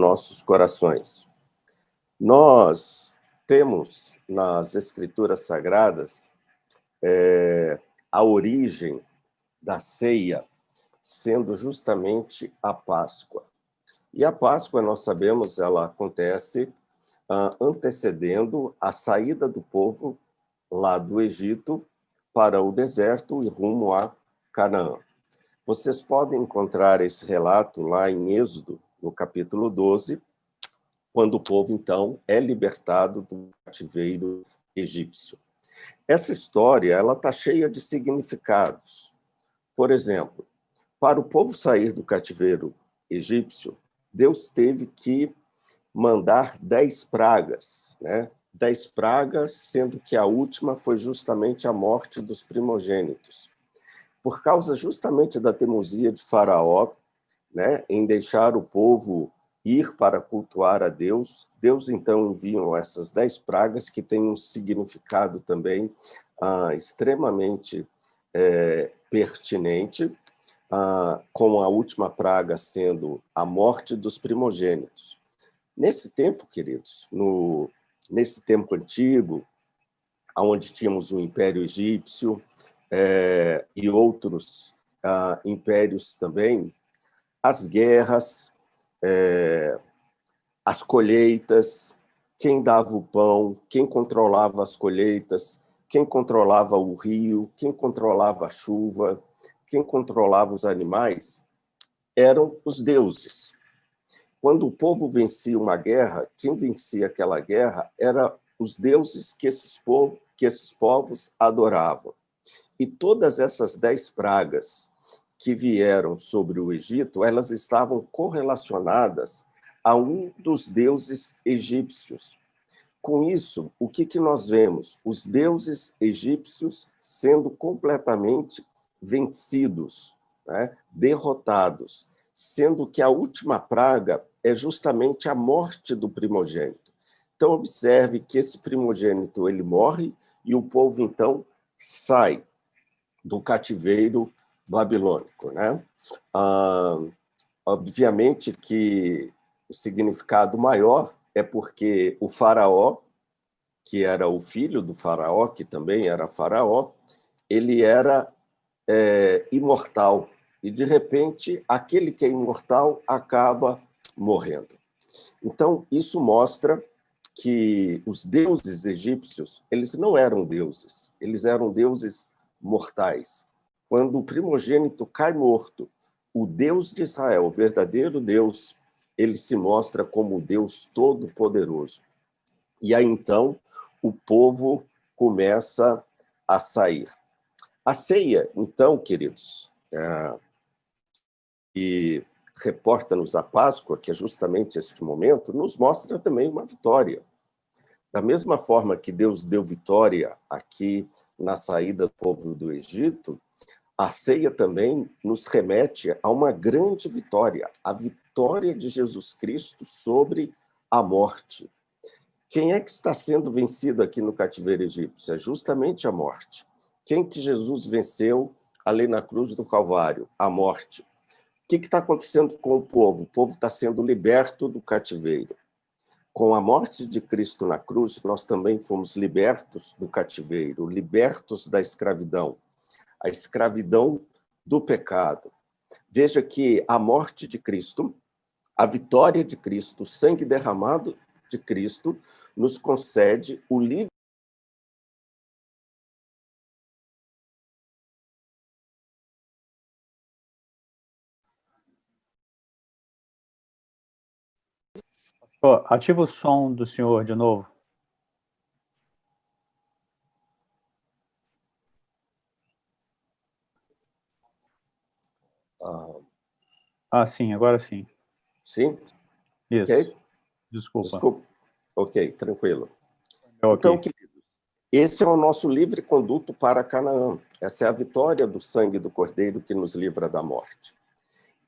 nossos corações. Nós temos nas Escrituras Sagradas a origem da ceia sendo justamente a Páscoa. E a Páscoa, nós sabemos, ela acontece antecedendo a saída do povo lá do Egito para o deserto e rumo a Canaã. Vocês podem encontrar esse relato lá em Êxodo, no capítulo 12, quando o povo, então, é libertado do cativeiro egípcio. Essa história ela está cheia de significados. Por exemplo, para o povo sair do cativeiro egípcio, Deus teve que mandar 10 pragas, né? 10 pragas, sendo que a última foi justamente a morte dos primogênitos. Por causa justamente da teimosia de Faraó, né, em deixar o povo ir para cultuar a Deus, Deus então enviou essas 10 pragas que têm um significado também extremamente pertinente, com a última praga sendo a morte dos primogênitos. Nesse tempo, queridos, nesse tempo antigo, onde tínhamos o Império Egípcio e outros impérios também, as guerras, as colheitas, quem dava o pão, quem controlava as colheitas, quem controlava o rio, quem controlava a chuva, quem controlava os animais, eram os deuses. Quando o povo vencia uma guerra, quem vencia aquela guerra eram os deuses que esses povos adoravam. E todas essas 10 pragas que vieram sobre o Egito, elas estavam correlacionadas a um dos deuses egípcios. Com isso, o que nós vemos? Os deuses egípcios sendo completamente vencidos, né? Derrotados, sendo que a última praga é justamente a morte do primogênito. Então, observe que esse primogênito ele morre e o povo, então, sai do cativeiro babilônico, né? Obviamente que o significado maior é porque o faraó, que era o filho do faraó, que também era faraó, ele era imortal. E, de repente, aquele que é imortal acaba morrendo. Então, isso mostra que os deuses egípcios, eles não eram deuses, eles eram deuses mortais. Quando o primogênito cai morto, o Deus de Israel, o verdadeiro Deus, ele se mostra como o Deus Todo-Poderoso. E aí, então, o povo começa a sair. A ceia, então, queridos, que reporta-nos a Páscoa, que é justamente este momento, nos mostra também uma vitória. Da mesma forma que Deus deu vitória aqui na saída do povo do Egito, a ceia também nos remete a uma grande vitória, a vitória de Jesus Cristo sobre a morte. Quem é que está sendo vencido aqui no cativeiro egípcio? É justamente a morte. Quem que Jesus venceu ali na cruz do Calvário? A morte. O que está acontecendo com o povo? O povo está sendo liberto do cativeiro. Com a morte de Cristo na cruz, nós também fomos libertos do cativeiro, libertos da escravidão, a escravidão do pecado. Veja que a morte de Cristo, a vitória de Cristo, o sangue derramado de Cristo, nos concede o livre. Ativa o som do senhor de novo. Sim, agora sim. Sim? Isso. Okay? Desculpa. Ok, tranquilo. Então, queridos, esse é o nosso livre conduto para Canaã. Essa é a vitória do sangue do Cordeiro que nos livra da morte.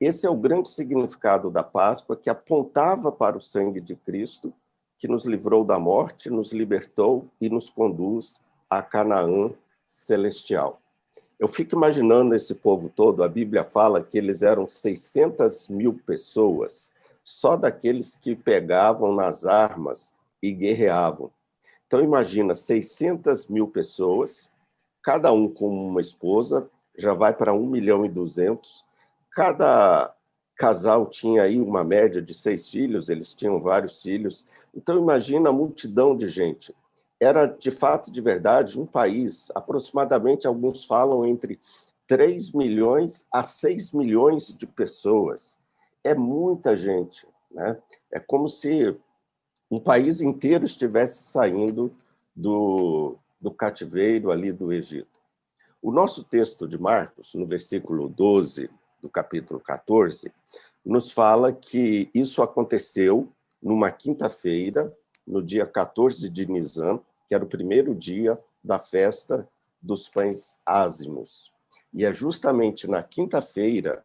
Esse é o grande significado da Páscoa, que apontava para o sangue de Cristo, que nos livrou da morte, nos libertou e nos conduz a Canaã celestial. Eu fico imaginando esse povo todo, a Bíblia fala que eles eram 600 mil pessoas, só daqueles que pegavam nas armas e guerreavam. Então, imagina, 600 mil pessoas, cada um com uma esposa, já vai para 1.200.000. Cada casal tinha aí uma média de 6 filhos, eles tinham vários filhos. Então, imagina a multidão de gente. Era, de fato, de verdade, um país, aproximadamente, alguns falam, entre 3 milhões a 6 milhões de pessoas. É muita gente, né? É como se um país inteiro estivesse saindo do cativeiro ali do Egito. O nosso texto de Marcos, no versículo 12 do capítulo 14, nos fala que isso aconteceu numa quinta-feira, no dia 14 de Nisan, que era o primeiro dia da festa dos pães ázimos. E é justamente na quinta-feira,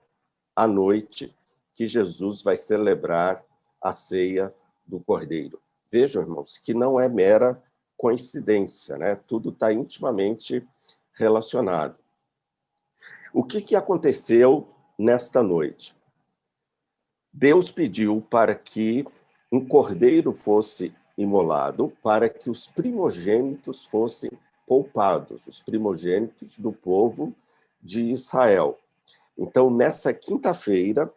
à noite, que Jesus vai celebrar a ceia do Cordeiro. Vejam, irmãos, que não é mera coincidência, né? Tudo está intimamente relacionado. O que aconteceu nesta noite? Deus pediu para que um cordeiro fosse imolado, para que os primogênitos fossem poupados, os primogênitos do povo de Israel. Então, nessa quinta-feira,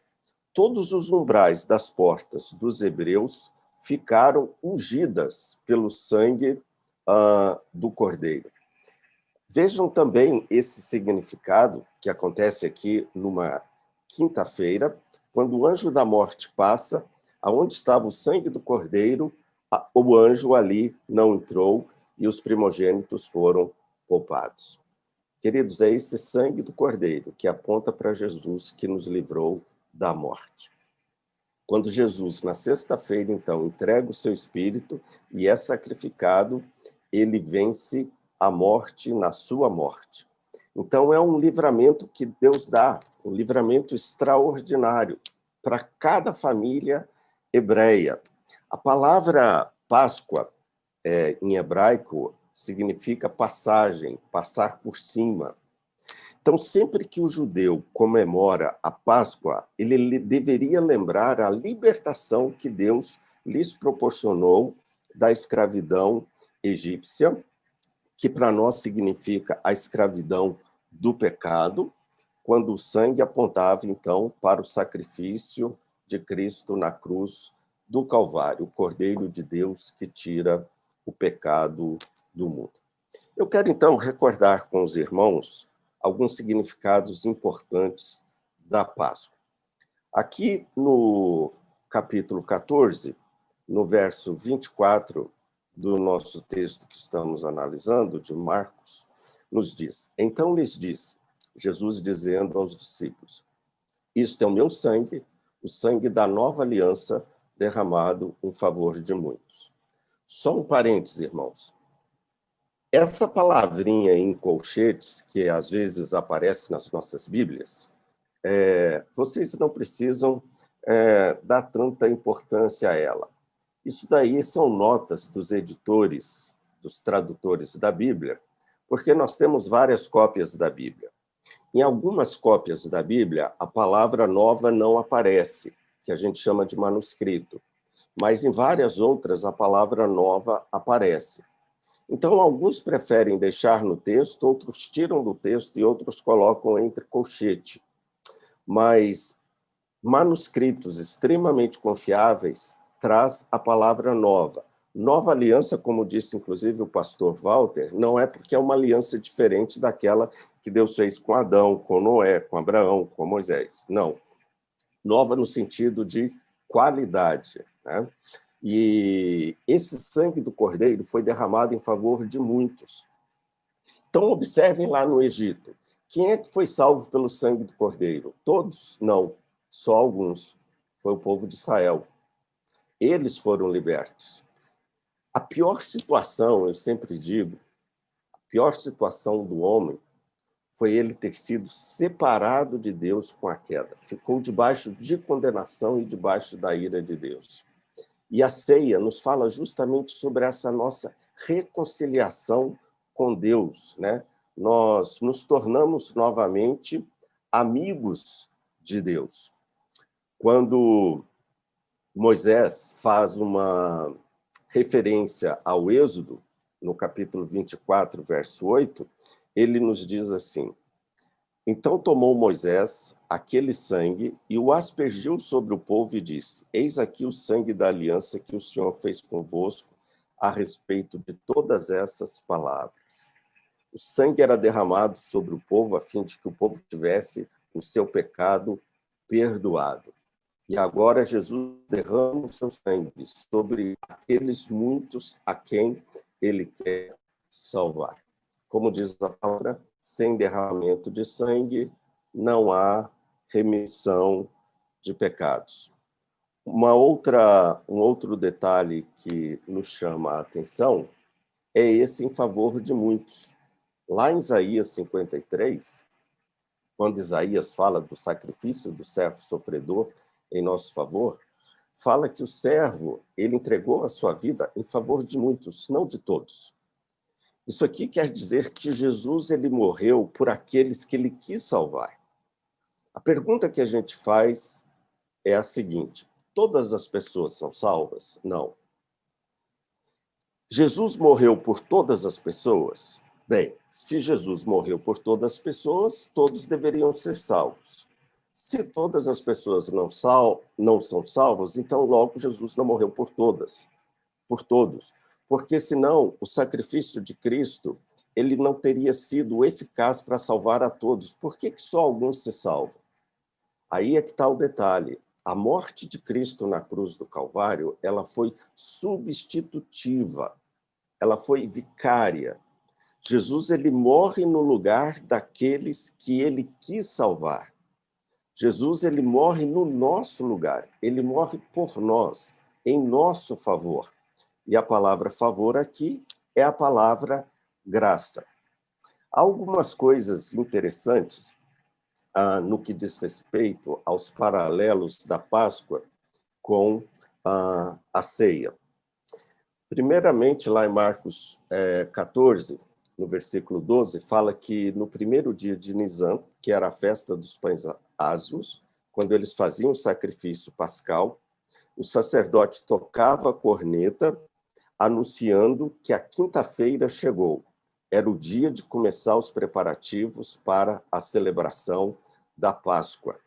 todos os umbrais das portas dos hebreus ficaram ungidas pelo sangue do cordeiro. Vejam também esse significado que acontece aqui numa quinta-feira, quando o anjo da morte passa, aonde estava o sangue do cordeiro, o anjo ali não entrou e os primogênitos foram poupados. Queridos, é esse sangue do cordeiro que aponta para Jesus, que nos livrou da morte. Quando Jesus, na sexta-feira, então, entrega o seu espírito e é sacrificado, ele vence a morte na sua morte. Então, é um livramento que Deus dá, um livramento extraordinário para cada família hebreia. A palavra Páscoa, em hebraico, significa passagem, passar por cima. Então, sempre que o judeu comemora a Páscoa, ele deveria lembrar a libertação que Deus lhes proporcionou da escravidão egípcia, que para nós significa a escravidão do pecado, quando o sangue apontava, então, para o sacrifício de Cristo na cruz do Calvário, o Cordeiro de Deus que tira o pecado do mundo. Eu quero, então, recordar com os irmãos alguns significados importantes da Páscoa. Aqui no capítulo 14, no verso 24 do nosso texto que estamos analisando, de Marcos, nos diz: então lhes disse, Jesus dizendo aos discípulos, isto é o meu sangue, o sangue da nova aliança derramado em favor de muitos. Só um parênteses, irmãos. Essa palavrinha em colchetes, que às vezes aparece nas nossas Bíblias, vocês não precisam dar tanta importância a ela. Isso daí são notas dos editores, dos tradutores da Bíblia, porque nós temos várias cópias da Bíblia. Em algumas cópias da Bíblia, a palavra nova não aparece, que a gente chama de manuscrito, mas em várias outras a palavra nova aparece. Então, alguns preferem deixar no texto, outros tiram do texto e outros colocam entre colchete. Mas manuscritos extremamente confiáveis traz a palavra nova. Nova aliança, como disse inclusive o pastor Walter, não é porque é uma aliança diferente daquela que Deus fez com Adão, com Noé, com Abraão, com Moisés. Não. Nova no sentido de qualidade, né? E esse sangue do Cordeiro foi derramado em favor de muitos. Então, observem lá no Egito. Quem é que foi salvo pelo sangue do Cordeiro? Todos? Não. Só alguns. Foi o povo de Israel. Eles foram libertos. A pior situação, eu sempre digo, a pior situação do homem foi ele ter sido separado de Deus com a queda. Ficou debaixo de condenação e debaixo da ira de Deus. E a ceia nos fala justamente sobre essa nossa reconciliação com Deus, né? Nós nos tornamos novamente amigos de Deus. Quando Moisés faz uma referência ao Êxodo, no capítulo 24, verso 8, ele nos diz assim: então tomou Moisés aquele sangue e o aspergiu sobre o povo e disse: eis aqui o sangue da aliança que o Senhor fez convosco a respeito de todas essas palavras. O sangue era derramado sobre o povo a fim de que o povo tivesse o seu pecado perdoado. E agora Jesus derrama o seu sangue sobre aqueles muitos a quem ele quer salvar. Como diz a palavra, sem derramamento de sangue não há remissão de pecados. Um outro detalhe que nos chama a atenção é esse em favor de muitos. Lá em Isaías 53, quando Isaías fala do sacrifício do servo sofredor em nosso favor, fala que o servo, ele entregou a sua vida em favor de muitos, não de todos. Isso aqui quer dizer que Jesus ele morreu por aqueles que ele quis salvar. A pergunta que a gente faz é a seguinte: todas as pessoas são salvas? Não. Jesus morreu por todas as pessoas? Bem, se Jesus morreu por todas as pessoas, todos deveriam ser salvos. Se todas as pessoas não são salvas, então logo Jesus não morreu por todos. Porque senão o sacrifício de Cristo ele não teria sido eficaz para salvar a todos. Por que só alguns se salvam? Aí é que está o detalhe. A morte de Cristo na cruz do Calvário, ela foi substitutiva, ela foi vicária. Jesus ele morre no lugar daqueles que ele quis salvar. Jesus ele morre no nosso lugar, ele morre por nós, em nosso favor. E a palavra favor aqui é a palavra graça. Há algumas coisas interessantes no que diz respeito aos paralelos da Páscoa com a ceia. Primeiramente, lá em Marcos 14, no versículo 12, fala que no primeiro dia de Nisan, que era a festa dos pães ázimos, quando eles faziam o sacrifício pascal, o sacerdote tocava a corneta, anunciando que a quinta-feira chegou. Era o dia de começar os preparativos para a celebração da Páscoa.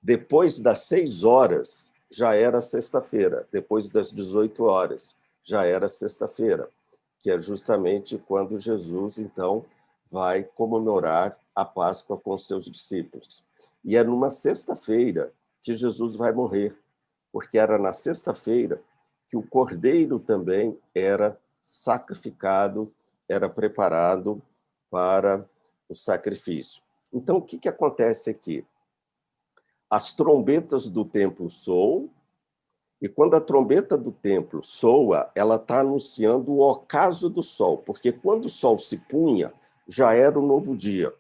Depois das 6 horas, já era sexta-feira. Depois das 18 horas, já era sexta-feira, que é justamente quando Jesus, então, vai comemorar a Páscoa com seus discípulos. E é numa sexta-feira que Jesus vai morrer, porque era na sexta-feira que o cordeiro também era sacrificado, era preparado para o sacrifício. Então, o que acontece aqui? As trombetas do templo soam, e quando a trombeta do templo soa, ela está anunciando o ocaso do sol, porque quando o sol se punha, já era o novo dia.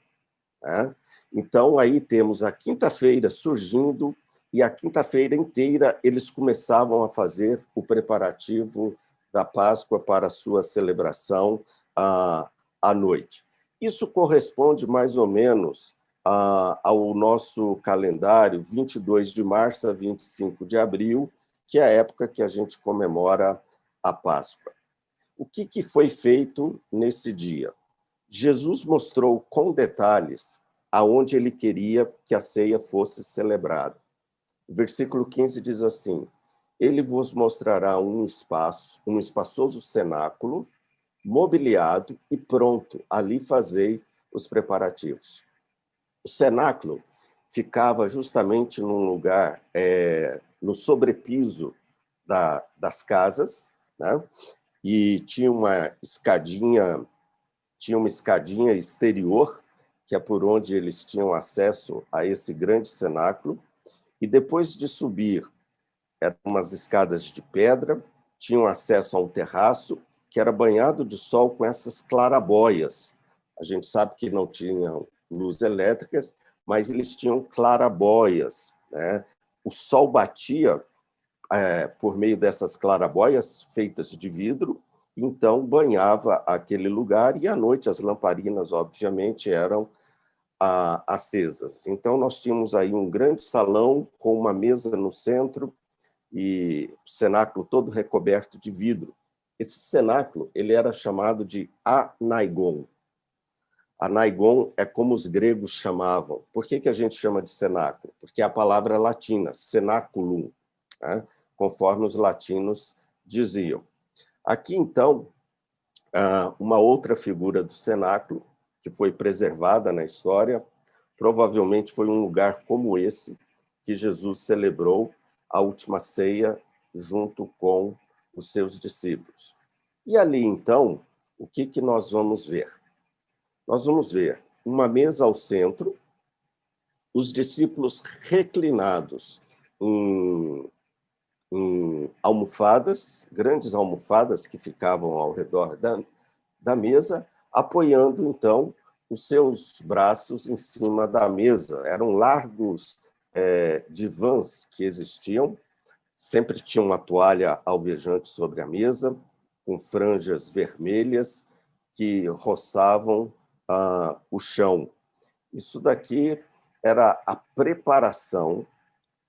Né? Então, aí temos a quinta-feira surgindo, e a quinta-feira inteira eles começavam a fazer o preparativo da Páscoa para a sua celebração à noite. Isso corresponde mais ou menos ao nosso calendário 22 de março a 25 de abril, que é a época que a gente comemora a Páscoa. O que foi feito nesse dia? Jesus mostrou com detalhes aonde ele queria que a ceia fosse celebrada. O versículo 15 diz assim: ele vos mostrará um espaçoso cenáculo, mobiliado e pronto, ali fazei os preparativos. O cenáculo ficava justamente num lugar no sobrepiso das casas, né? E tinha uma escadinha exterior, que é por onde eles tinham acesso a esse grande cenáculo, e depois de subir, eram umas escadas de pedra, tinham acesso a um terraço que era banhado de sol com essas clarabóias. A gente sabe que não tinham luz elétricas, mas eles tinham clarabóias, né? O sol batia por meio dessas clarabóias feitas de vidro, então banhava aquele lugar, e à noite as lamparinas, obviamente, eram acesas. Então nós tínhamos aí um grande salão com uma mesa no centro, e o cenáculo todo recoberto de vidro. Esse cenáculo ele era chamado de anaigon. Anaigon é como os gregos chamavam. Por que a gente chama de cenáculo? Porque é a palavra latina, cenaculum, né? Conforme os latinos diziam. Aqui, então, uma outra figura do cenáculo, que foi preservada na história, provavelmente foi um lugar como esse que Jesus celebrou a última ceia junto com os seus discípulos. E ali, então, o que nós vamos ver? Nós vamos ver uma mesa ao centro, os discípulos reclinados em almofadas, grandes almofadas que ficavam ao redor da mesa, apoiando, então, os seus braços em cima da mesa. Eram largos divãs que existiam, sempre tinha uma toalha alvejante sobre a mesa, com franjas vermelhas que roçavam o chão. Isso daqui era a preparação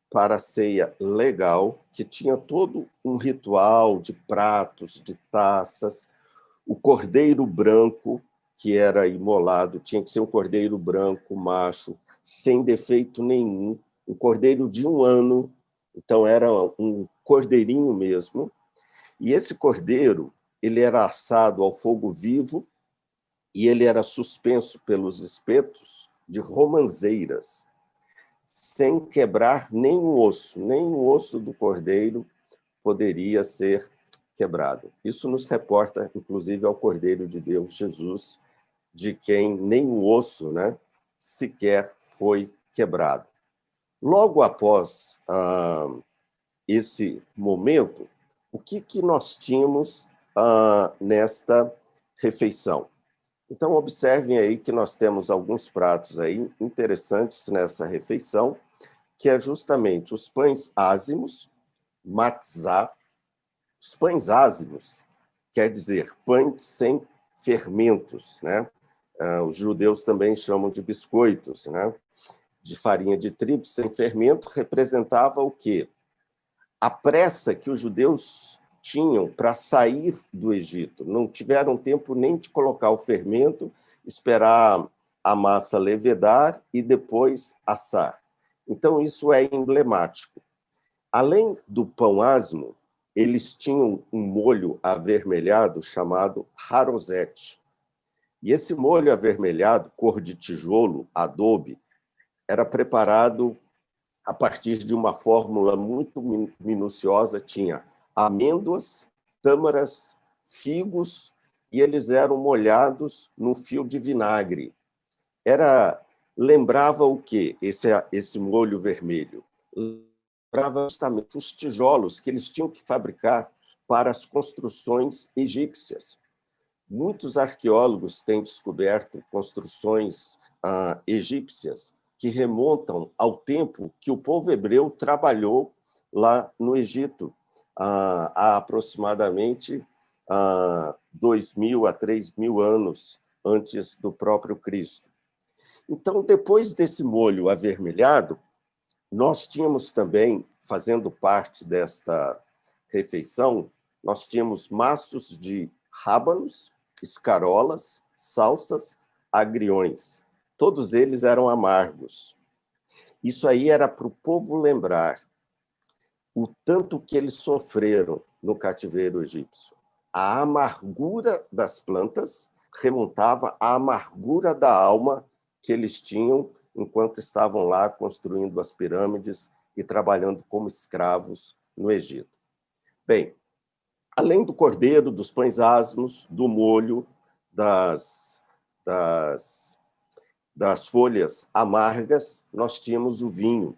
para a ceia legal, que tinha todo um ritual de pratos, de taças. O cordeiro branco, que era imolado, tinha que ser um cordeiro branco, macho, sem defeito nenhum, um cordeiro de 1 ano, então era um cordeirinho mesmo. E esse cordeiro ele era assado ao fogo vivo e ele era suspenso pelos espetos de romãzeiras, sem quebrar nem o osso do cordeiro poderia ser quebrado. Isso nos reporta, inclusive, ao Cordeiro de Deus, Jesus, de quem nem o osso, né, sequer foi quebrado. Logo após esse momento, o que nós tínhamos nesta refeição? Então, observem aí que nós temos alguns pratos aí interessantes nessa refeição, que é justamente os pães ázimos, matzá. Os pães ázimos quer dizer pães sem fermentos, né? Os judeus também chamam de biscoitos, né? De farinha de trigo sem fermento, representava o quê? A pressa que os judeus tinham para sair do Egito. Não tiveram tempo nem de colocar o fermento, esperar a massa levedar e depois assar. Então, isso é emblemático. Além do pão asmo, eles tinham um molho avermelhado chamado harosete. E esse molho avermelhado, cor de tijolo, adobe, era preparado a partir de uma fórmula muito minuciosa. Tinha amêndoas, tâmaras, figos, e eles eram molhados num fio de vinagre. Lembrava o quê? Esse molho vermelho? Lembrava justamente os tijolos que eles tinham que fabricar para as construções egípcias. Muitos arqueólogos têm descoberto construções egípcias que remontam ao tempo que o povo hebreu trabalhou lá no Egito, há aproximadamente 2.000 a 3.000 anos antes do próprio Cristo. Então, depois desse molho avermelhado, nós tínhamos também, fazendo parte desta refeição, nós tínhamos maços de rábanos, escarolas, salsas, agriões. Todos eles eram amargos. Isso aí era para o povo lembrar o tanto que eles sofreram no cativeiro egípcio. A amargura das plantas remontava à amargura da alma que eles tinham enquanto estavam lá construindo as pirâmides e trabalhando como escravos no Egito. Bem, além do cordeiro, dos pães asmos, do molho, das folhas amargas, nós tínhamos o vinho.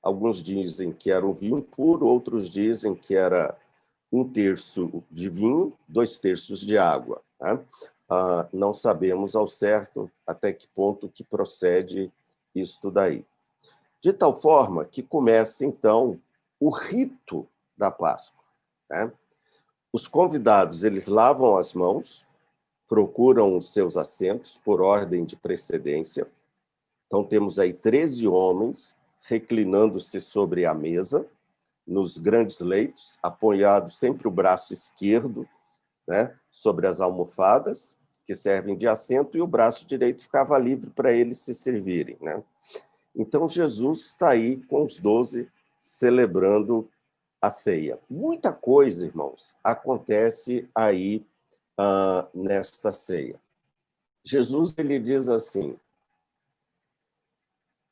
Alguns dizem que era um vinho puro, outros dizem que era 1/3 de vinho, 2/3 de água, né? Não sabemos ao certo até que ponto que procede isto daí. De tal forma que começa, então, o rito da Páscoa, né? Os convidados, eles lavam as mãos, procuram os seus assentos por ordem de precedência. Então, temos aí 13 homens reclinando-se sobre a mesa, nos grandes leitos, apoiado sempre o braço esquerdo, né, sobre as almofadas, que servem de assento, e o braço direito ficava livre para eles se servirem, né? Então, Jesus está aí com os 12 celebrando a ceia. Muita coisa, irmãos, acontece aí nesta ceia. Jesus ele diz assim: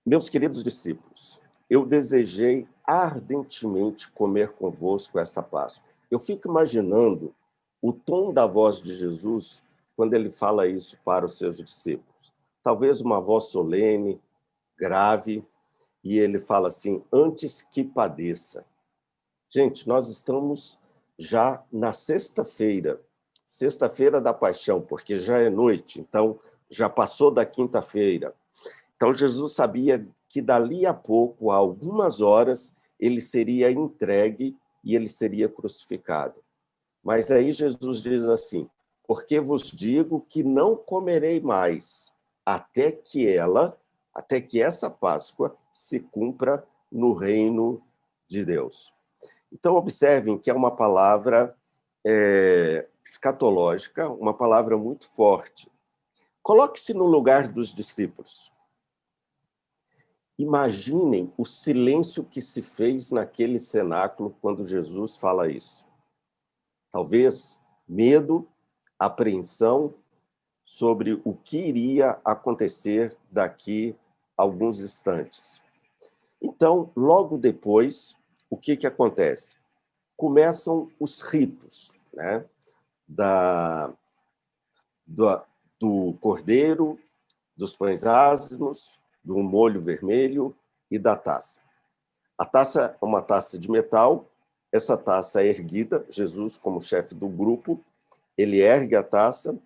meus queridos discípulos, eu desejei ardentemente comer convosco esta Páscoa. Eu fico imaginando o tom da voz de Jesus quando ele fala isso para os seus discípulos. Talvez uma voz solene, grave, e ele fala assim: antes que padeça. Gente, nós estamos já na sexta-feira da Paixão, porque já é noite, então já passou da quinta-feira. Então, Jesus sabia que dali a pouco, a algumas horas, ele seria entregue e ele seria crucificado. Mas aí Jesus diz assim: porque vos digo que não comerei mais até que essa Páscoa se cumpra no reino de Deus. Então, observem que é uma palavra escatológica, uma palavra muito forte. Coloque-se no lugar dos discípulos. Imaginem o silêncio que se fez naquele cenáculo quando Jesus fala isso. Talvez medo, apreensão sobre o que iria acontecer daqui a alguns instantes. Então, logo depois, o que acontece? Começam os ritos, né? Do cordeiro, dos pães ázimos, do molho vermelho e da taça. A taça é uma taça de metal, essa taça é erguida, Jesus, como chefe do grupo, ele ergue a taça,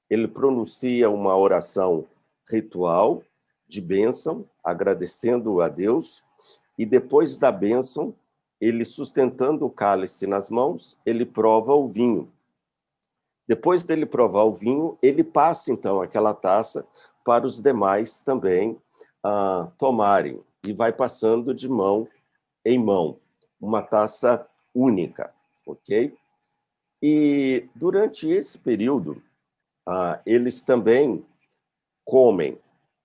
ele pronuncia uma oração ritual de bênção, agradecendo a Deus, e depois da bênção, ele sustentando o cálice nas mãos, ele prova o vinho. Depois dele provar o vinho, ele passa, então, aquela taça para os demais também tomarem, e vai passando de mão em mão, uma taça única, ok? E durante esse período, eles também comem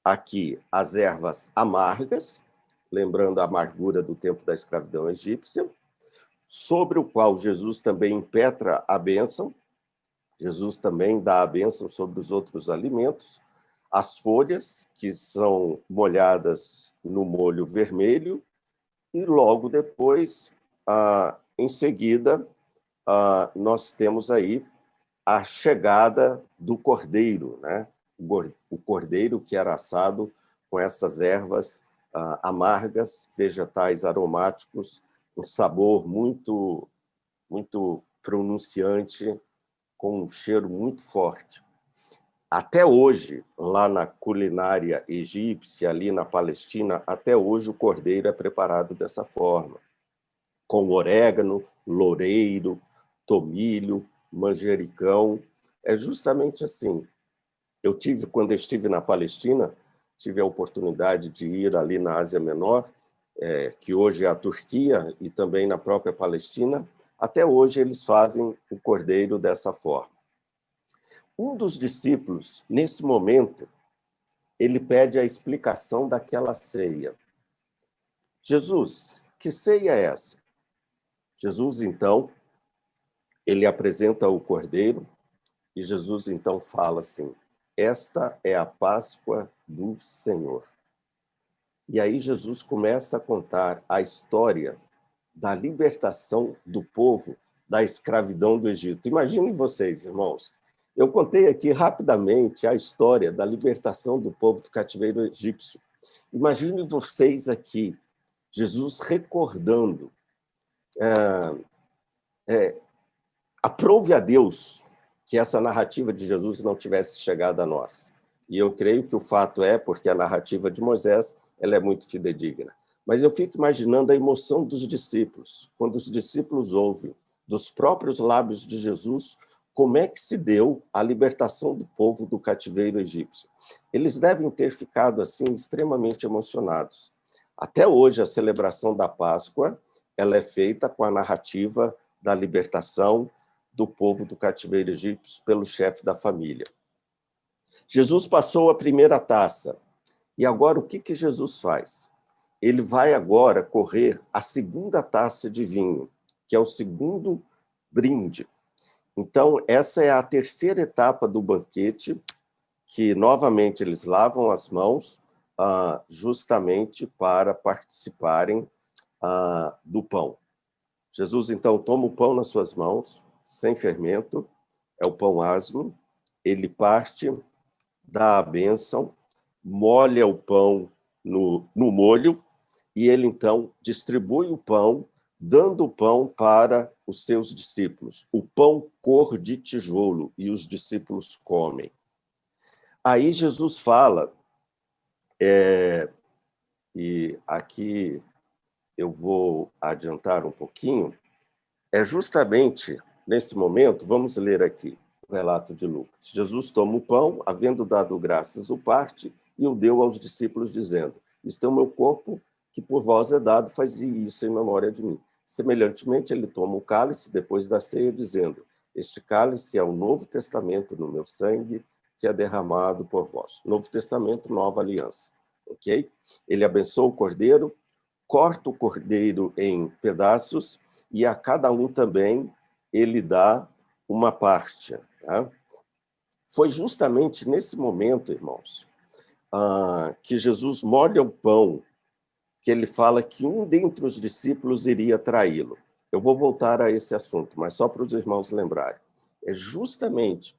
aqui as ervas amargas, lembrando a amargura do tempo da escravidão egípcia, sobre o qual Jesus também impetra a bênção. Jesus também dá a bênção sobre os outros alimentos, as folhas, que são molhadas no molho vermelho, e logo depois, em seguida, nós temos aí a chegada do cordeiro, né? O cordeiro que era assado com essas ervas amargas, vegetais aromáticos, um sabor muito, muito pronunciante, com um cheiro muito forte. Até hoje, lá na culinária egípcia, ali na Palestina, até hoje o cordeiro é preparado dessa forma, com orégano, loureiro, tomilho, manjericão. É justamente assim. Quando eu estive na Palestina, tive a oportunidade de ir ali na Ásia Menor, que hoje é a Turquia, e também na própria Palestina. Até hoje eles fazem o cordeiro dessa forma. Um dos discípulos, nesse momento, ele pede a explicação daquela ceia. Jesus, que ceia é essa? Jesus, então, ele apresenta o cordeiro e Jesus, então, fala assim: esta é a Páscoa do Senhor. E aí Jesus começa a contar a história da libertação do povo da escravidão do Egito. Imaginem vocês, irmãos. Eu contei aqui rapidamente a história da libertação do povo do cativeiro egípcio. Imaginem vocês aqui, Jesus recordando. Aprove a Deus que essa narrativa de Jesus não tivesse chegado a nós. E eu creio que o fato é porque a narrativa de Moisés ela é muito fidedigna. Mas eu fico imaginando a emoção dos discípulos, quando os discípulos ouvem dos próprios lábios de Jesus como é que se deu a libertação do povo do cativeiro egípcio. Eles devem ter ficado assim extremamente emocionados. Até hoje, a celebração da Páscoa ela é feita com a narrativa da libertação do povo do cativeiro egípcio pelo chefe da família. Jesus passou a primeira taça. E agora, o que Jesus faz? Ele vai agora correr a segunda taça de vinho, que é o segundo brinde. Então, essa é a terceira etapa do banquete, que, novamente, eles lavam as mãos justamente para participarem do pão. Jesus, então, toma o pão nas suas mãos, sem fermento, é o pão asmo, ele parte, dá a bênção, molha o pão no molho, e ele, então, distribui o pão, dando o pão para os seus discípulos. O pão cor de tijolo, e os discípulos comem. Aí Jesus fala, e aqui eu vou adiantar um pouquinho, é justamente nesse momento, vamos ler aqui o relato de Lucas. Jesus toma o pão, havendo dado graças, o parte e o deu aos discípulos, dizendo: isto é o meu corpo, que por vós é dado, fazei isso em memória de mim. Semelhantemente, ele toma o cálice depois da ceia, dizendo: este cálice é o novo testamento no meu sangue, que é derramado por vós. Novo testamento, nova aliança. Ok? Ele abençoa o cordeiro, corta o cordeiro em pedaços, e a cada um também ele dá uma parte. Tá? Foi justamente nesse momento, irmãos, que Jesus molha o pão, que ele fala que um dentre os discípulos iria traí-lo. Eu vou voltar a esse assunto, mas só para os irmãos lembrarem. É justamente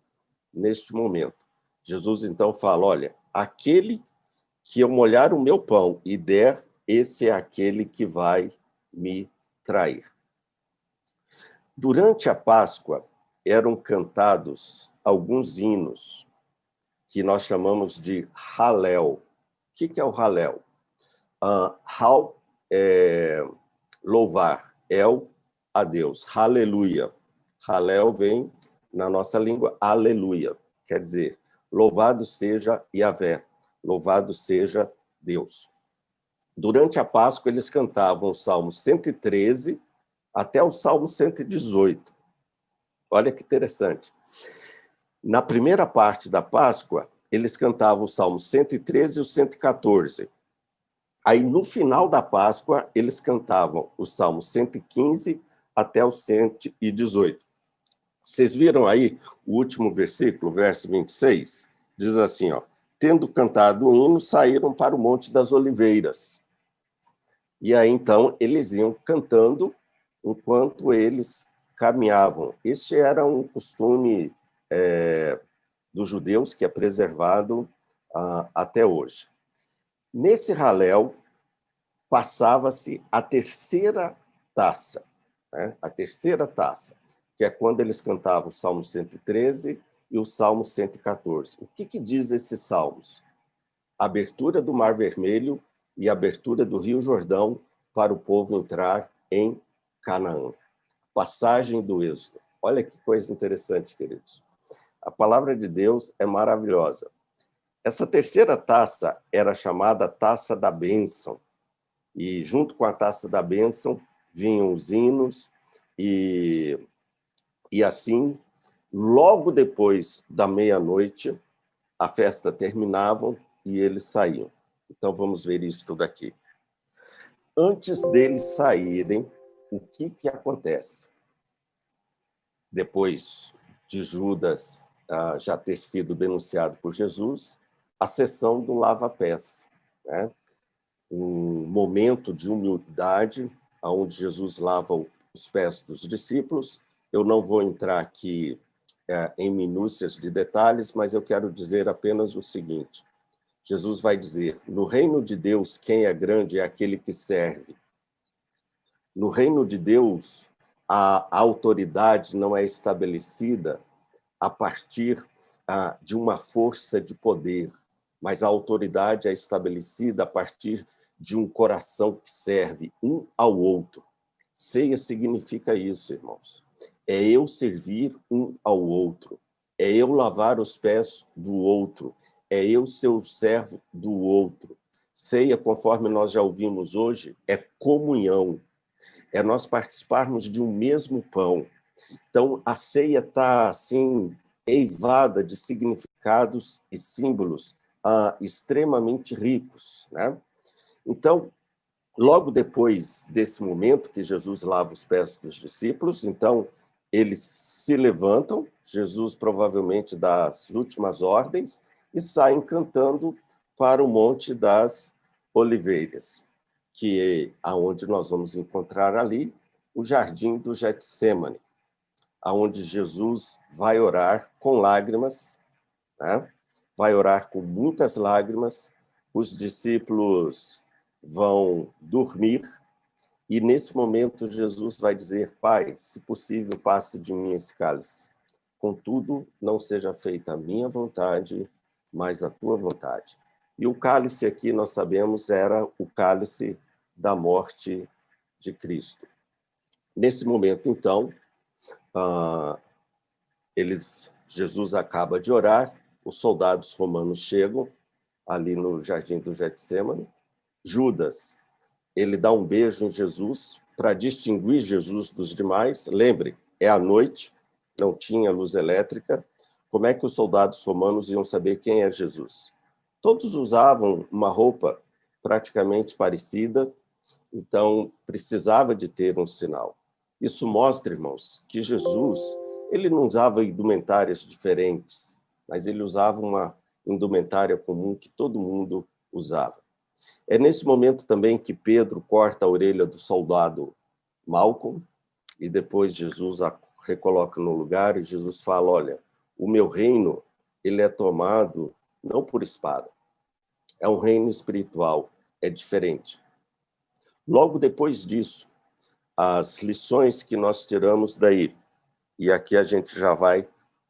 neste momento. Jesus, então, fala, olha, aquele que eu molhar o meu pão e der, esse é aquele que vai me trair. Durante a Páscoa, eram cantados alguns hinos que nós chamamos de Halel. O que é o Halel? Hal é louvar, El a Deus, aleluia. Halel vem na nossa língua, aleluia, quer dizer, louvado seja Yahvé, louvado seja Deus. Durante a Páscoa, eles cantavam o Salmo 113 até o Salmo 118. Olha que interessante. Na primeira parte da Páscoa, eles cantavam o Salmo 113 e o 114. Aí, no final da Páscoa, eles cantavam o Salmo 115 até o 118. Vocês viram aí o último versículo, verso 26? Diz assim, ó, tendo cantado o hino, saíram para o Monte das Oliveiras. E aí, então, eles iam cantando enquanto eles caminhavam. Este era um costume dos judeus que é preservado até hoje. Nesse Halel, passava-se a terceira taça, né? A terceira taça, que é quando eles cantavam o Salmo 113 e o Salmo 114. O que diz esses salmos? A abertura do Mar Vermelho e a abertura do Rio Jordão para o povo entrar em Canaã. Passagem do Êxodo. Olha que coisa interessante, queridos. A palavra de Deus é maravilhosa. Essa terceira taça era chamada Taça da Bênção. E junto com a Taça da Bênção vinham os hinos e assim, logo depois da meia-noite, a festa terminava e eles saíam. Então vamos ver isso tudo aqui. Antes deles saírem, o que acontece? Depois de Judas já ter sido denunciado por Jesus, a sessão do lava-pés, né? Um momento de humildade, onde Jesus lava os pés dos discípulos. Eu não vou entrar aqui em minúcias de detalhes, mas eu quero dizer apenas o seguinte. Jesus vai dizer, no reino de Deus, quem é grande é aquele que serve. No reino de Deus, a autoridade não é estabelecida a partir de uma força de poder, mas a autoridade é estabelecida a partir de um coração que serve um ao outro. Ceia significa isso, irmãos. É eu servir um ao outro. É eu lavar os pés do outro. É eu ser o servo do outro. Ceia, conforme nós já ouvimos hoje, é comunhão. é nós participarmos de um mesmo pão. Então, a ceia está, assim, eivada de significados e símbolos extremamente ricos, né? Então, logo depois desse momento que Jesus lava os pés dos discípulos, então, eles se levantam, Jesus provavelmente dá as últimas ordens, e saem cantando para o Monte das Oliveiras, que é aonde nós vamos encontrar ali o Jardim do Getsêmani, aonde Jesus vai orar com lágrimas, né? Vai orar com muitas lágrimas, os discípulos vão dormir, e nesse momento Jesus vai dizer: Pai, se possível, passe de mim esse cálice. Contudo, não seja feita a minha vontade, mas a tua vontade. E o cálice aqui, nós sabemos, era o cálice da morte de Cristo. Nesse momento, então, Jesus acaba de orar, os soldados romanos chegam ali no Jardim do Getsêmani. Judas, ele dá um beijo em Jesus para distinguir Jesus dos demais. Lembre, é à noite, não tinha luz elétrica. Como é que os soldados romanos iam saber quem é Jesus? Todos usavam uma roupa praticamente parecida, então precisava de ter um sinal. Isso mostra, irmãos, que Jesus, ele não usava indumentárias diferentes, mas ele usava uma indumentária comum que todo mundo usava. É nesse momento também que Pedro corta a orelha do soldado Malcolm, e depois Jesus a recoloca no lugar, e Jesus fala: olha, o meu reino, ele é tomado não por espada, é um reino espiritual, é diferente. Logo depois disso, as lições que nós tiramos daí, e aqui a gente já vai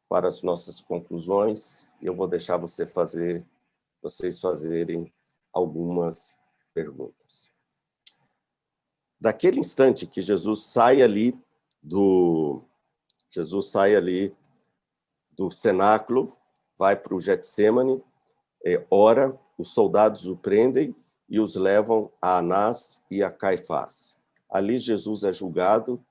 para as nossas conclusões, e eu vou deixar vocês fazerem algumas perguntas. Daquele instante que Jesus sai ali do cenáculo, vai para o Getsêmani, ora, os soldados o prendem e os levam a Anás e a Caifás. Ali Jesus é julgado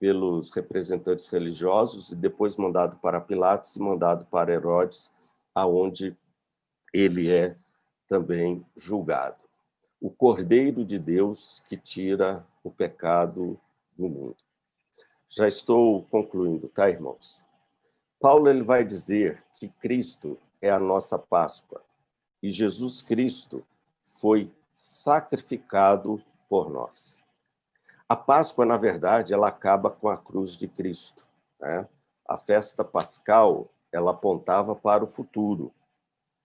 pelos representantes religiosos e depois mandado para Pilatos e mandado para Herodes, aonde ele é também julgado. O Cordeiro de Deus que tira o pecado do mundo. Já estou concluindo, tá, irmãos? Paulo ele vai dizer que Cristo é a nossa Páscoa e Jesus Cristo foi sacrificado por nós. A Páscoa, na verdade, ela acaba com a cruz de Cristo, né? A festa pascal, ela apontava para o futuro.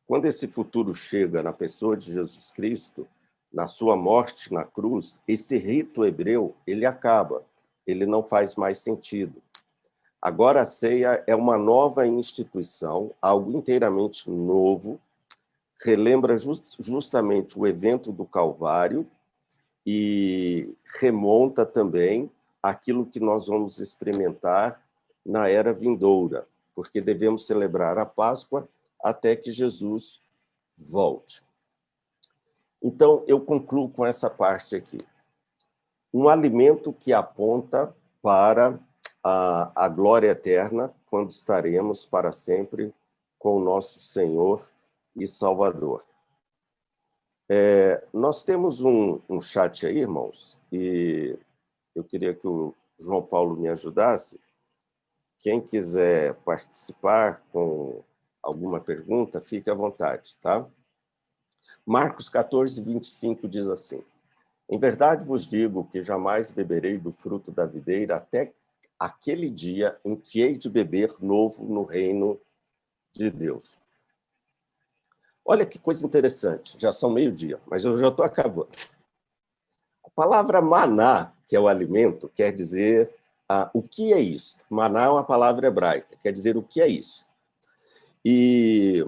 Quando esse futuro chega na pessoa de Jesus Cristo, na sua morte na cruz, esse rito hebreu, ele acaba, ele não faz mais sentido. Agora a ceia é uma nova instituição, algo inteiramente novo, relembra justamente o evento do Calvário e remonta também aquilo que nós vamos experimentar na era vindoura, porque devemos celebrar a Páscoa até que Jesus volte. Então, eu concluo com essa parte aqui. Um alimento que aponta para a glória eterna, quando estaremos para sempre com o nosso Senhor e Salvador. Nós temos um chat aí, irmãos, e eu queria que o João Paulo me ajudasse. Quem quiser participar com alguma pergunta, fique à vontade, tá? Marcos 14, 25 diz assim: em verdade vos digo que jamais beberei do fruto da videira até aquele dia em que hei de beber novo no reino de Deus. Olha que coisa interessante, já são meio-dia, mas eu já estou acabando. A palavra maná, que é o alimento, quer dizer o que é isso. Maná é uma palavra hebraica, quer dizer o que é isso. E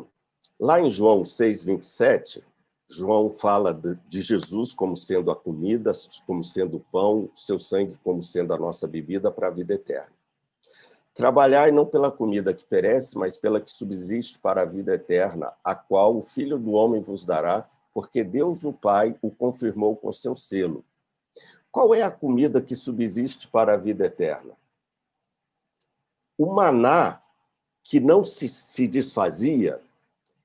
lá em João 6, 27, João fala de Jesus como sendo a comida, como sendo o pão, seu sangue como sendo a nossa bebida para a vida eterna. Trabalhai não pela comida que perece, mas pela que subsiste para a vida eterna, a qual o Filho do Homem vos dará, porque Deus o Pai o confirmou com seu selo. Qual é a comida que subsiste para a vida eterna? O maná que não se desfazia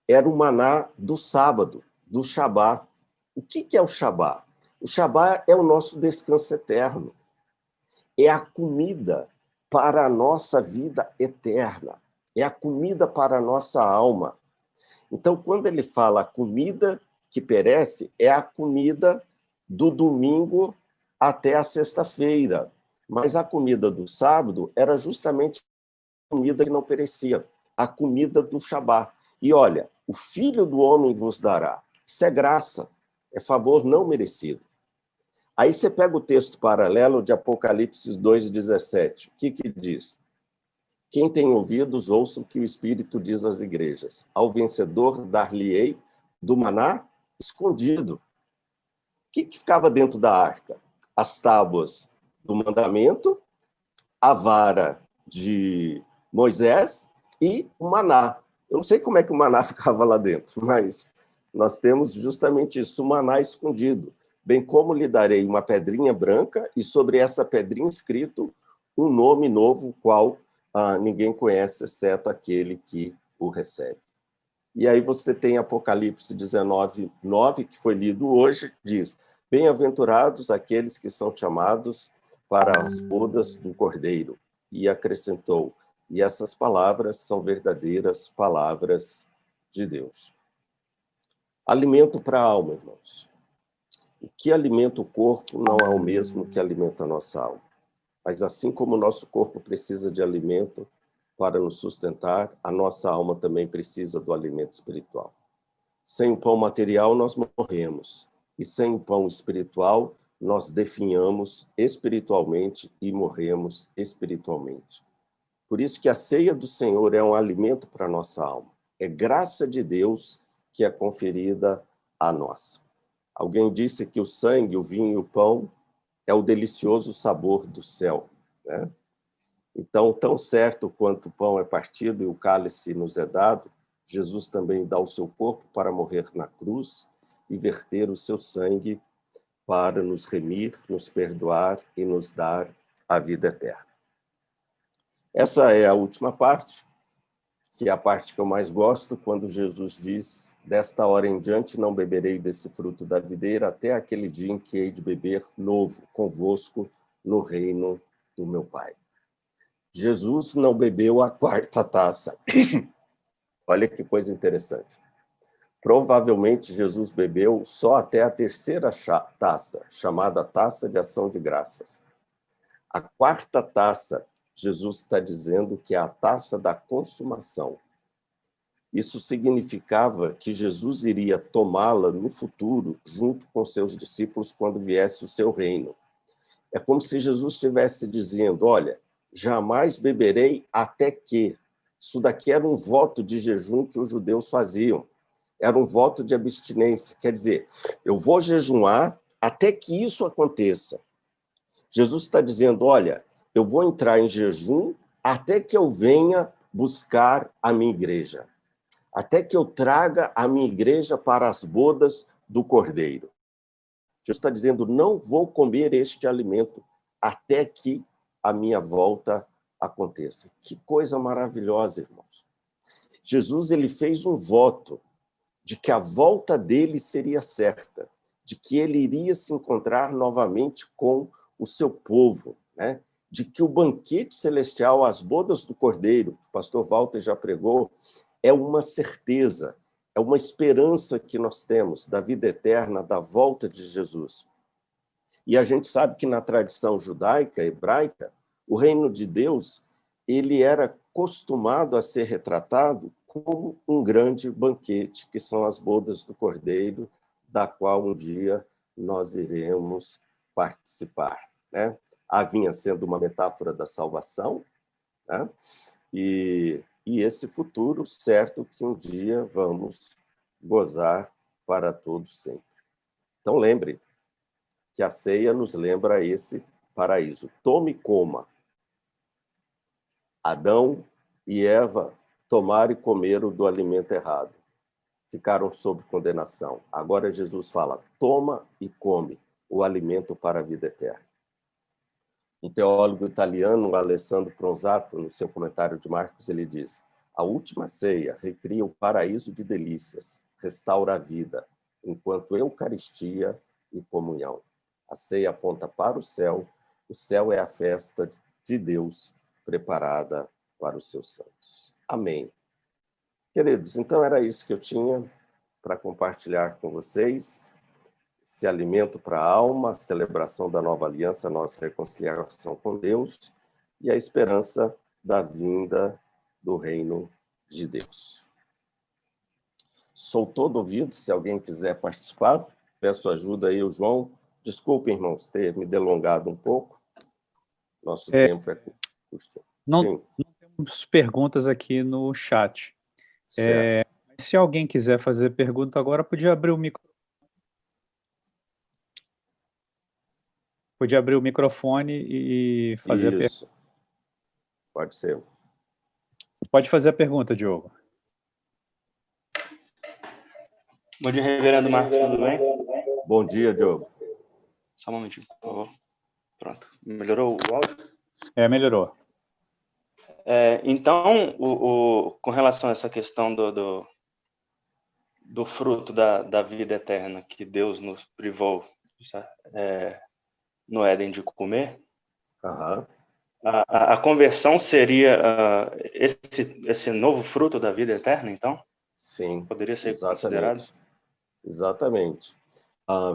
era o maná do sábado, do Shabá. O que é o Shabá? O Shabá é o nosso descanso eterno. É a comida para a nossa vida eterna. É a comida para a nossa alma. Então, quando ele fala a comida que perece, é a comida do domingo até a sexta-feira. Mas a comida do sábado era justamente a comida que não perecia, a comida do Shabá. E olha, o Filho do Homem vos dará. Isso é graça, é favor não merecido. Aí você pega o texto paralelo de Apocalipse 2,17. O que diz? Quem tem ouvidos, ouça o que o Espírito diz às igrejas. Ao vencedor dar-lhe-ei do maná escondido. O que ficava dentro da arca? As tábuas do mandamento, a vara de Moisés e o maná. Eu não sei como é que o maná ficava lá dentro, mas nós temos justamente isso, o maná escondido. Bem como lhe darei uma pedrinha branca e sobre essa pedrinha escrito um nome novo, qual ninguém conhece, exceto aquele que o recebe. E aí você tem Apocalipse 19, 9, que foi lido hoje, diz: bem-aventurados aqueles que são chamados para as bodas do Cordeiro. E acrescentou: e essas palavras são verdadeiras palavras de Deus. Alimento para a alma, irmãos. O que alimenta o corpo não é o mesmo que alimenta a nossa alma. Mas assim como o nosso corpo precisa de alimento para nos sustentar, a nossa alma também precisa do alimento espiritual. Sem o pão material, nós morremos. E sem o pão espiritual, nós definhamos espiritualmente e morremos espiritualmente. Por isso que a ceia do Senhor é um alimento para a nossa alma. É graça de Deus que é conferida a nós. Alguém disse que o sangue, o vinho e o pão é o delicioso sabor do céu, né? Então, tão certo quanto o pão é partido e o cálice nos é dado, Jesus também dá o seu corpo para morrer na cruz e verter o seu sangue para nos remir, nos perdoar e nos dar a vida eterna. Essa é a última parte, que é a parte que eu mais gosto, quando Jesus diz: desta hora em diante não beberei desse fruto da videira até aquele dia em que hei de beber novo convosco no reino do meu Pai. Jesus não bebeu a quarta taça. Olha que coisa interessante. Provavelmente Jesus bebeu só até a terceira taça, chamada taça de ação de graças. A quarta taça, Jesus está dizendo que é a taça da consumação. Isso significava que Jesus iria tomá-la no futuro, junto com seus discípulos, quando viesse o seu reino. É como se Jesus estivesse dizendo: olha, jamais beberei até que. Isso daqui era um voto de jejum que os judeus faziam. Era um voto de abstinência. Quer dizer, eu vou jejuar até que isso aconteça. Jesus está dizendo: olha, eu vou entrar em jejum até que eu venha buscar a minha igreja. Até que eu traga a minha igreja para as bodas do Cordeiro. Jesus está dizendo: não vou comer este alimento até que a minha volta aconteça. Que coisa maravilhosa, irmãos. Jesus ele fez um voto de que a volta dele seria certa, de que ele iria se encontrar novamente com o seu povo, né? De que o banquete celestial, as bodas do Cordeiro, o pastor Walter já pregou, é uma certeza, é uma esperança que nós temos da vida eterna, da volta de Jesus. E a gente sabe que na tradição judaica, hebraica, o reino de Deus ele era acostumado a ser retratado como um grande banquete, que são as bodas do Cordeiro, da qual um dia nós iremos participar, né? A vinha sendo uma metáfora da salvação, né? E esse futuro certo que um dia vamos gozar para todos sempre. Então lembre que a ceia nos lembra esse paraíso. Tome e coma. Adão e Eva tomaram e comeram do alimento errado. Ficaram sob condenação. Agora Jesus fala: toma e come. o alimento para a vida eterna. Um teólogo italiano, Alessandro Pronzato, no seu comentário de Marcos, ele diz: a última ceia recria o paraíso de delícias, restaura a vida, enquanto Eucaristia e comunhão. A ceia aponta para o céu é a festa de Deus preparada para os seus santos. Amém. Queridos, então era isso que eu tinha para compartilhar com vocês. Esse alimento para a alma, a celebração da nova aliança, a nossa reconciliação com Deus e a esperança da vinda do reino de Deus. Sou todo ouvido, se alguém quiser participar, peço ajuda aí, o João. Desculpe, irmãos, ter me delongado um pouco. Nosso tempo é curto. Não temos perguntas aqui no chat. Se alguém quiser fazer pergunta agora, podia abrir o microfone e fazer a pergunta. Isso. Pode ser. Pode fazer a pergunta, Diogo. Bom dia, reverendo Marcos, tudo bem? Bom dia, Diogo. Só um momentinho, por favor. Pronto. Melhorou o áudio? Melhorou. Então, com relação a essa questão do fruto da vida eterna que Deus nos privou no Éden de comer, a conversão seria esse novo fruto da vida eterna, então? Sim. Poderia ser considerado? Exatamente.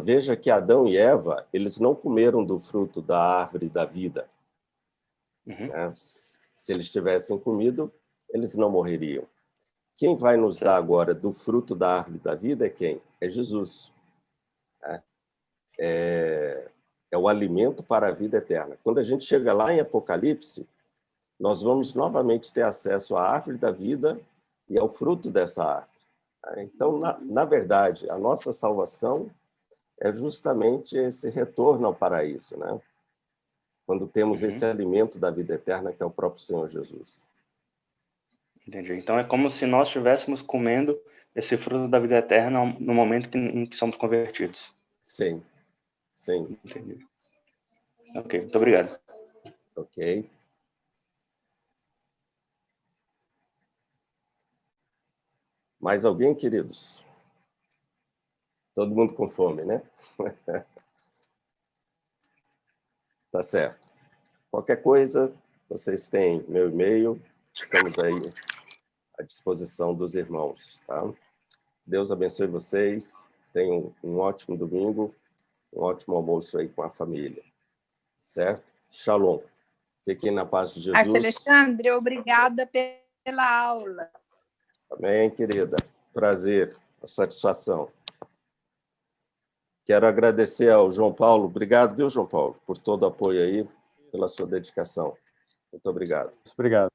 Veja que Adão e Eva, eles não comeram do fruto da árvore da vida. Uhum. Né? Se eles tivessem comido, eles não morreriam. Quem vai nos dar agora do fruto da árvore da vida é quem? É Jesus. É o alimento para a vida eterna. Quando a gente chega lá em Apocalipse, nós vamos novamente ter acesso à árvore da vida e ao fruto dessa árvore. Então, na verdade, a nossa salvação é justamente esse retorno ao paraíso, né? Quando temos esse alimento da vida eterna, que é o próprio Senhor Jesus. Entendi. Então, é como se nós estivéssemos comendo esse fruto da vida eterna no momento em que somos convertidos. Sim. Sim. Entendi. Ok, muito obrigado. Ok. Mais alguém, queridos? Todo mundo com fome, né? Tá certo. Qualquer coisa, vocês têm meu e-mail, estamos aí à disposição dos irmãos, tá? Deus abençoe vocês, tenham um ótimo domingo, um ótimo almoço aí com a família, certo? Shalom. Fiquem na paz de Jesus. Alexandre, obrigada pela aula. Amém, querida. Prazer, a satisfação. Quero agradecer ao João Paulo. Obrigado, viu, João Paulo, por todo o apoio aí, pela sua dedicação. Muito obrigado. Obrigado.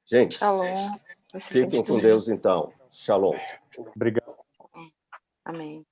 Gente, Shalom. Fiquem com Deus, então. Shalom. Obrigado. Amém.